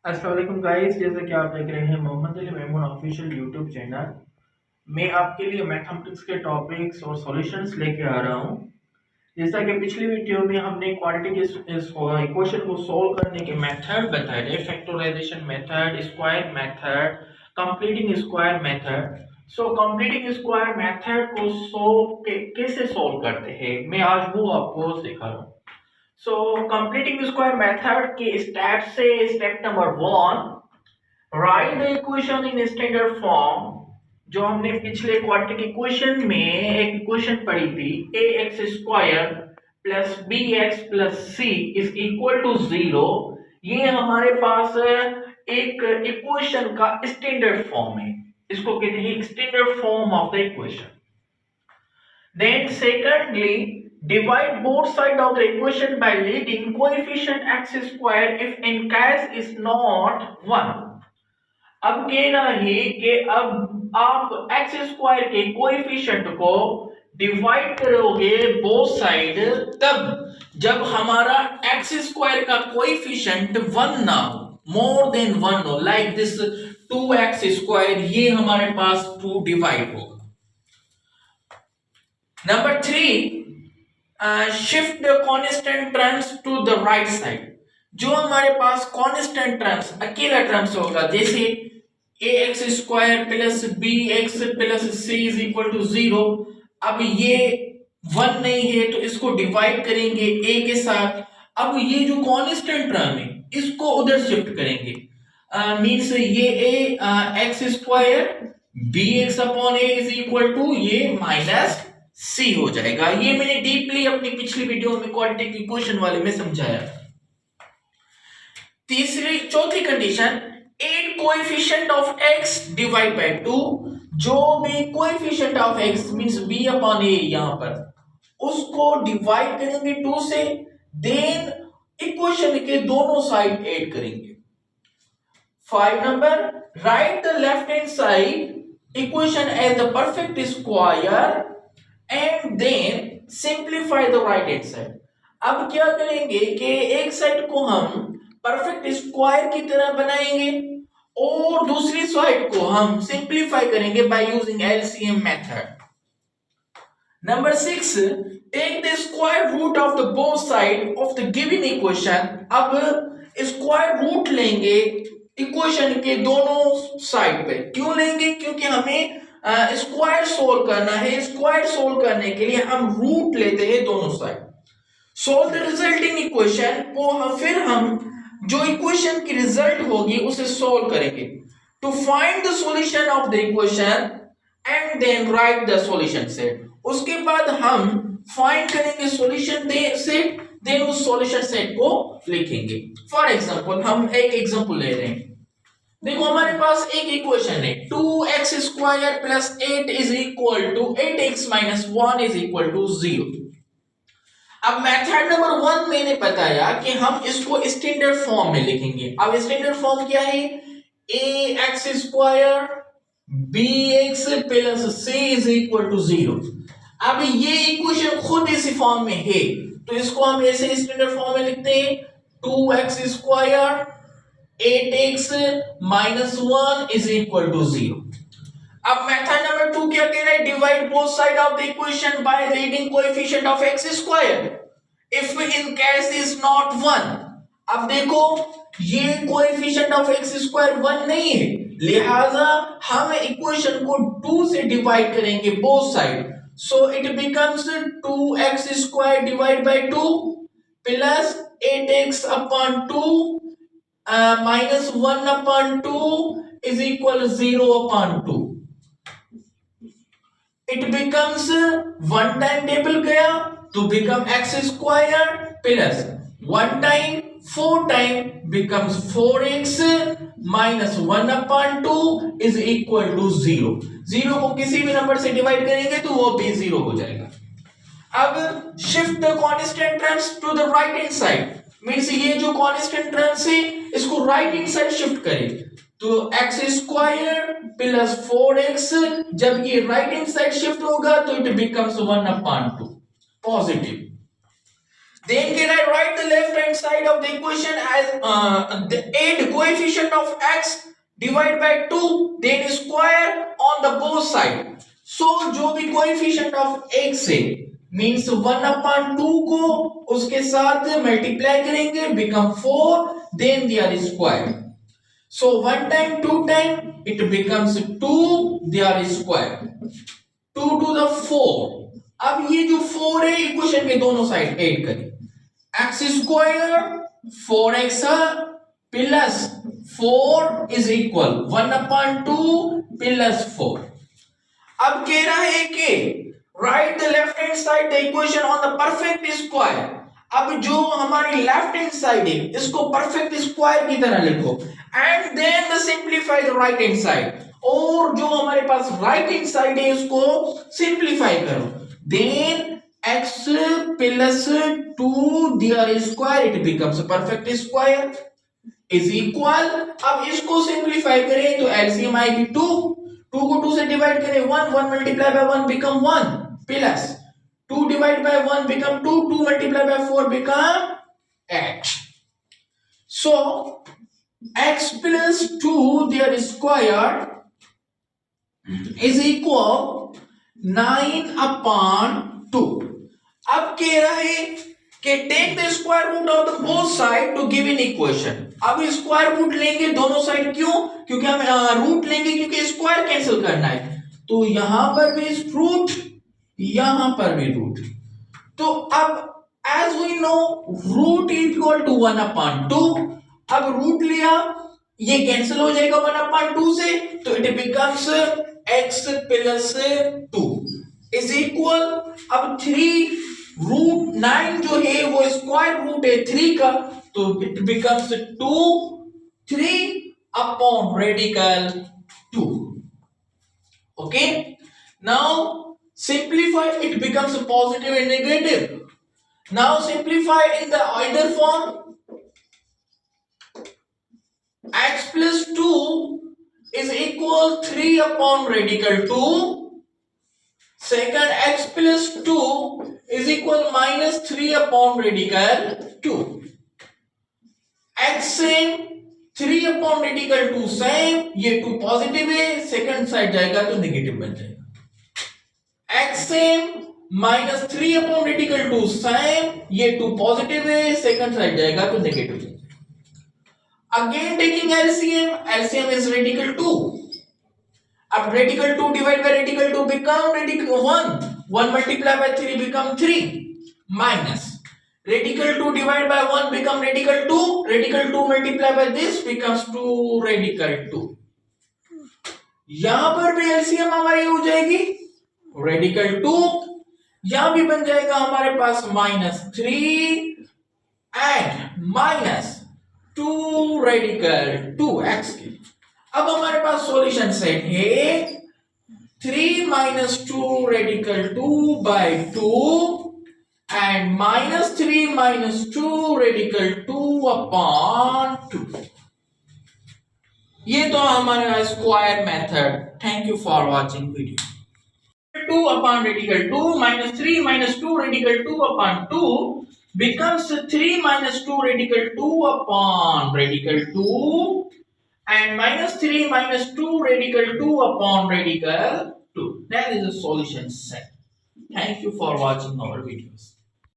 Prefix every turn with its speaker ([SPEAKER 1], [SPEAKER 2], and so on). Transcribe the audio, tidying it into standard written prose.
[SPEAKER 1] अस्सलाम वालेकुम गाइस, जैसे कि आप देख रहे हैं Mohammad Ali Memon official YouTube channel. मैं आपके लिए मैथमेटिक्स के टॉपिक्स और सॉल्यूशंस लेके आ रहा हूँ। जैसा कि पिछली वीडियो में हमने क्वाड्रेटिक इक्वेशन को सॉल्व करने के मेथड बताए थे, factorization method, square method, completing square method. So completing square method को कैसे सॉल्व करते हैं, मैं आज वो आपको सिखा रहा हूँ। सो कंप्लीटिंग स्क्वायर मेथड के स्टेप से step number 1, right the equation in standard form. जो हमने पिछले क्वाड्रेटिक इक्वेशन में एक इक्वेशन पढ़ी थी, a x square plus b x plus c is equal to 0। ये हमारे पास एक इक्वेशन का स्टैंडर्ड फॉर्म है, इसको कहते हैं standard form of the equation. Then secondly, divide both sides of the equation by leading coefficient x square if in case is not 1। अब कहना है कि अब आप x स्क्वायर के कोएफिशिएंट को डिवाइड करोगे बोथ साइड, तब जब हमारा x स्क्वायर का कोएफिशिएंट 1 ना हो, मोर देन 1 हो, लाइक दिस 2x स्क्वायर, ये हमारे पास 2 डिवाइड होगा। Number 3, shift the constant terms to the right side। जो हमारे पास constant terms अकेला terms होगा, जैसे ax square plus bx plus c is equal to 0। अब ये 1 नहीं है तो इसको डिवाइड करेंगे a के साथ। अब ये जो constant term है इसको उधर शिफ्ट करेंगे, मीन्स ये x square bx upon a is equal to ये माइनस सी हो जाएगा। ये मैंने डीपली अपनी पिछली वीडियो में क्वाड्रेटिक इक्वेशन वाले में समझाया। चौथी condition, 8 coefficient of x divide by 2। जो भी coefficient of x means b upon a यहां पर, उसको डिवाइड करेंगे 2 से, देन इक्वेशन के दोनों साइड ऐड करेंगे। 5 number, right the left hand side equation as the perfect square and then simplify the right hand side. अब क्या करेंगे कि एक साइड को हम परफेक्ट स्क्वायर की तरह बनाएंगे और दूसरी साइड को हम सिंप्लीफाई करेंगे by using LCM method. Number 6, take the square root of the both side of the given equation. अब स्क्वायर रूट लेंगे इक्वेशन के दोनों साइड पे। क्यों लेंगे? क्योंकि हमें स्क्वायर सोल्व करना है। स्क्वायर सोल्व करने के लिए हम रूट लेते हैं दोनों side. Solve the resulting equation को फिर हम जो इक्वेशन की रिजल्ट होगी उसे सोल्व करेंगे। To find the solution of the equation and then write the solution set. उसके बाद हम फाइंड करेंगे सॉल्यूशन सेट, देन उस सॉल्यूशन सेट को लिखेंगे। फॉर एग्जांपल हम एक एग्जांपल ले रहे हैं। देखो हमारे पास एक इक्वेशन है, 2x square plus 8 is equal to 8x minus 1 is equal to 0। अब मेथड नंबर 1 मैंने बताया कि हम इसको स्टैंडर्ड फॉर्म में लिखेंगे। अब स्टैंडर्ड फॉर्म क्या है? ax square bx plus c is equal to 0। अब ये इक्वेशन खुद इसी फॉर्म में है तो इसको हम ऐसे स्टैंडर्ड फॉर्म में लिखते हैं, 2x square 8x minus 1 is equal to 0। अब मेथड नंबर 2 क्या कह रहा है? Divide both side of the equation by leading coefficient of x square if in case is not 1। अब देखो ये कोएफिशिएंट ऑफ x स्क्वायर 1 नहीं है, लिहाजा हम इक्वेशन को 2 से डिवाइड करेंगे both side. So it becomes 2x square divide by 2 plus 8x upon 2 minus 1 upon 2 is equal 0 upon 2। It becomes one time table गया तो become x square plus 1 time 4 time becomes 4x minus 1 upon 2 is equal to 0। 0 को किसी भी number से divide करेंगे तो वो भी 0 हो जाएगा। अब shift the constant terms to the right hand side, means ये जो कांस्टेंट टर्म्स है इसको राइट हैंड साइड शिफ्ट करें तो x स्क्वायर प्लस 4x, जब ये राइट हैंड साइड शिफ्ट होगा तो it becomes 1 upon 2 positive. Then can I write the left hand side of the equation as the add coefficient of x divided by 2 then square on the both side. So जो भी coefficient of x है means 1/2 को उसके साथ multiply करेंगे become 4 then they are square. So 1 time 2 time it becomes 2 they are square. 2 to the 4. अब ये जो 4 है इक्वेशन के दोनों साइड ऐड करें x square 4x plus 4 is equal 1/2 plus 4. अब कह रहा है कि write the left hand side the equation on the perfect square. अब जो हमारी लेफ्ट हैंड साइड है इसको परफेक्ट स्क्वायर की तरह लिखो and then the simplify the right hand side, और जो हमारे पास राइट हैंड साइड है इसको सिंपलीफाई करो. Then x plus 2 their square it becomes a perfect square is equal. अब इसको सिंपलीफाई करें तो एलसीएम आएगी 2 को 2 से डिवाइड करें 1 multiply by 1 become 1 plus 2 divided by 1 become 2 multiplied by 4 become x. So x plus 2 their square is equal 9/2. अब कह रहा है कि take the square root of the both side to give an equation. अब square root लेंगे दोनों side, क्यों? क्योंकि हम रूट लेंगे क्योंकि स्क्वायर कैंसिल करना है. तो यहां पर भी रूट यहां पर भी रूट. तो अब as we know root equal to 1/2. अब रूट लिया ये कैंसिल हो जाएगा 1/2 से, तो it becomes x plus 2 is equal. अब 3 रूट 9 जो है वो स्क्वायर रूट है 3 का, तो it becomes 3 upon radical 2. Okay, now simplify it becomes positive and negative. Now simplify in the either form. X plus 2 is equal 3 upon radical 2. Second, x plus 2 is equal minus 3 upon radical 2. X same 3 upon radical 2 same, ये 2 positive है, second side जाएगा तो negative बन जाएगा. x same minus 3 upon radical 2 same, ये 2 positive है, second side जाएगा तो नेगेटिव जाएगा. Again taking LCM, LCM is radical 2. अब radical 2 divide by radical 2 become radical 1 multiply by 3 become 3 minus radical 2 divide by 1 become radical 2 multiply by this becomes 2 radical 2. यहां पर भी LCM हमारी हो जाएगी रेडिकल 2, यहां भी बन जाएगा हमारे पास -3 एंड -2 रेडिकल 2x की. अब हमारे पास सॉल्यूशन सेट है 3 - 2 radical 2 by 2 and -3 - 2 radical 2 upon 2. ये तो हमारा square method. Thank you for watching video. 2 upon radical 2 -3 - 2 radical 2 upon 2 becomes 3 - 2 radical 2 upon radical 2 and -3 - 2 radical 2 upon radical 2. That is a solution set. Thank you for watching our videos.